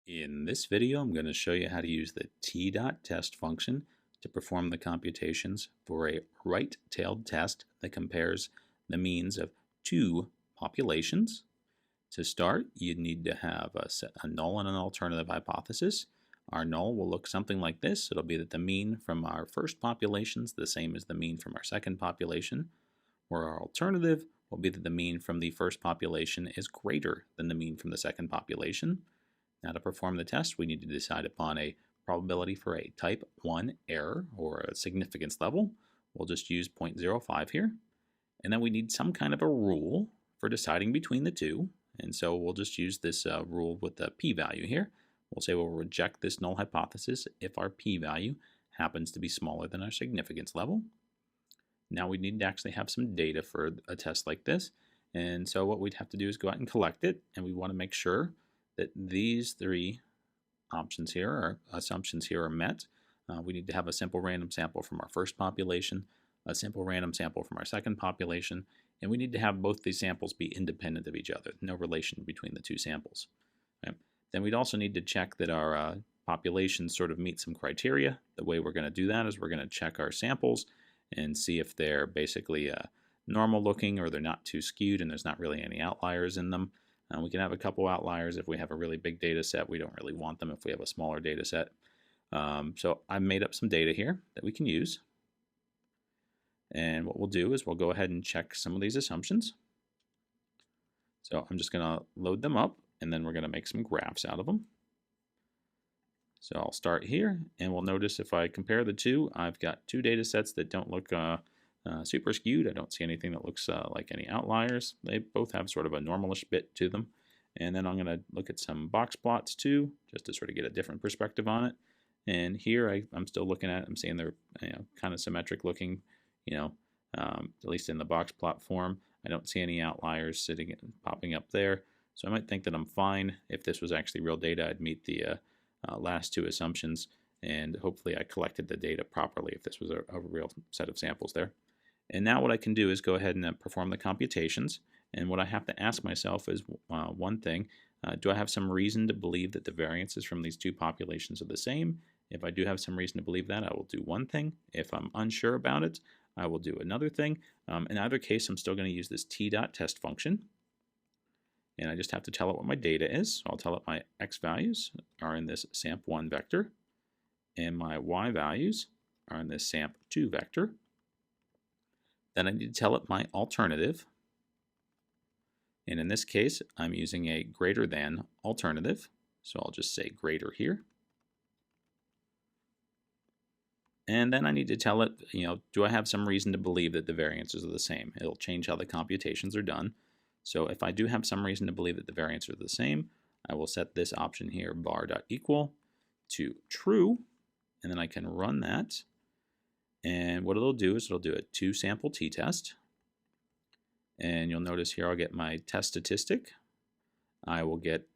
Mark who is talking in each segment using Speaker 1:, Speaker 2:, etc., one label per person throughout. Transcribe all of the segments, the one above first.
Speaker 1: In this video, I'm going to show you how to use the t.test function to perform the computations for a right-tailed test that compares the means of two populations. To start, you need to have a null and an alternative hypothesis. Our null will look something like this. It'll be that the mean from our first population is the same as the mean from our second population, where our alternative will be that the mean from the first population is greater than the mean from the second population. Now, to perform the test, we need to decide upon a probability for a type 1 error or a significance level. We'll just use 0.05 here. And then we need some kind of a rule for deciding between the two. And so we'll just use this rule with the p-value here. We'll say we'll reject this null hypothesis if our p-value happens to be smaller than our significance level. Now we need to actually have some data for a test like this. And so what we'd have to do is go out and collect it. And we want to make sure that these three options here, or assumptions here, are met. We need to have a simple random sample from our first population, a simple random sample from our second population, and we need to have both these samples be independent of each other, no relation between the two samples. Okay. Then we'd also need to check that our populations sort of meet some criteria. The way we're going to do that is we're going to check our samples and see if they're basically normal looking or they're not too skewed and there's not really any outliers in them. We can have a couple outliers if we have a really big data set. We don't really want them if we have a smaller data set. So I've made up some data here that we can use. And what we'll do is we'll go ahead and check some of these assumptions. So I'm just going to load them up, and then we're going to make some graphs out of them. So I'll start here, and we'll notice if I compare the two, I've got two data sets that don't look super skewed. I don't see anything that looks like any outliers. They both have sort of a normalish bit to them. And then I'm going to look at some box plots too, just to sort of get a different perspective on it. And here I'm still looking at, I'm seeing they're kind of symmetric looking, at least in the box plot form. I don't see any outliers sitting and popping up there. So I might think that I'm fine. If this was actually real data, I'd meet the last two assumptions, and hopefully I collected the data properly if this was a real set of samples there. And now what I can do is go ahead and perform the computations. And what I have to ask myself is one thing. Do I have some reason to believe that the variances from these two populations are the same? If I do have some reason to believe that, I will do one thing. If I'm unsure about it, I will do another thing. In either case, I'm still going to use this t.test function. And I just have to tell it what my data is. So I'll tell it my x values are in this samp1 vector, and my y values are in this samp2 vector. Then I need to tell it my alternative. And in this case, I'm using a greater than alternative. So I'll just say greater here. And then I need to tell it, do I have some reason to believe that the variances are the same? It'll change how the computations are done. So if I do have some reason to believe that the variances are the same, I will set this option here, bar.equal, to true. And then I can run that. And what it'll do is it'll do a two-sample t-test. And you'll notice here I'll get my test statistic. I will get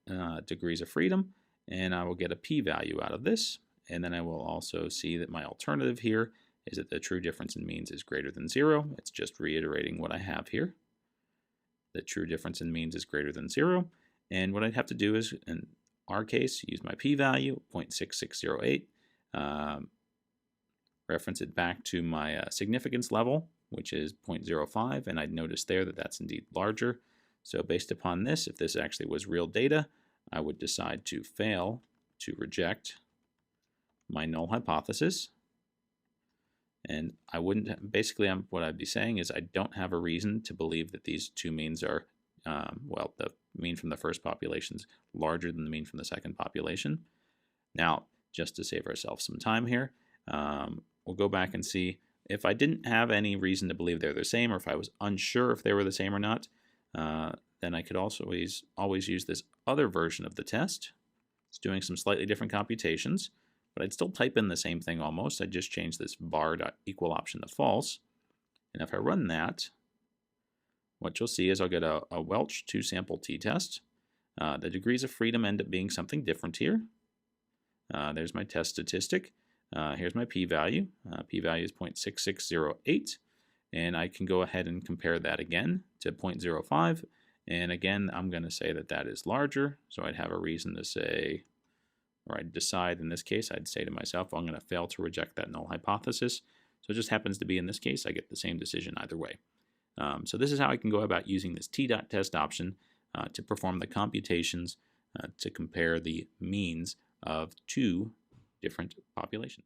Speaker 1: degrees of freedom, and I will get a p-value out of this. And then I will also see that my alternative here is that the true difference in means is greater than 0. It's just reiterating what I have here. The true difference in means is greater than 0. And what I'd have to do is, in our case, use my p-value, 0.6608. Reference it back to my significance level, which is 0.05, and I'd notice there that that's indeed larger. So based upon this, if this actually was real data, I would decide to fail to reject my null hypothesis. And I wouldn't, basically what I'd be saying is I don't have a reason to believe that these two means are, the mean from the first population is larger than the mean from the second population. Now, just to save ourselves some time here, we'll go back and see if I didn't have any reason to believe they're the same, or if I was unsure if they were the same or not, then I could also always use this other version of the test. It's doing some slightly different computations, but I'd still type in the same thing almost. I'd just change this bar.equal option to false. And if I run that, what you'll see is I'll get a Welch two-sample t-test. The degrees of freedom end up being something different here. There's my test statistic. Here's my p-value. P-value is 0.6608, and I can go ahead and compare that again to 0.05, and again I'm going to say that that is larger, so I'd have a reason to say or I'd decide in this case, I'd say to myself, well, I'm going to fail to reject that null hypothesis. So it just happens to be in this case, I get the same decision either way. So this is how I can go about using this t.test option to perform the computations to compare the means of two different populations.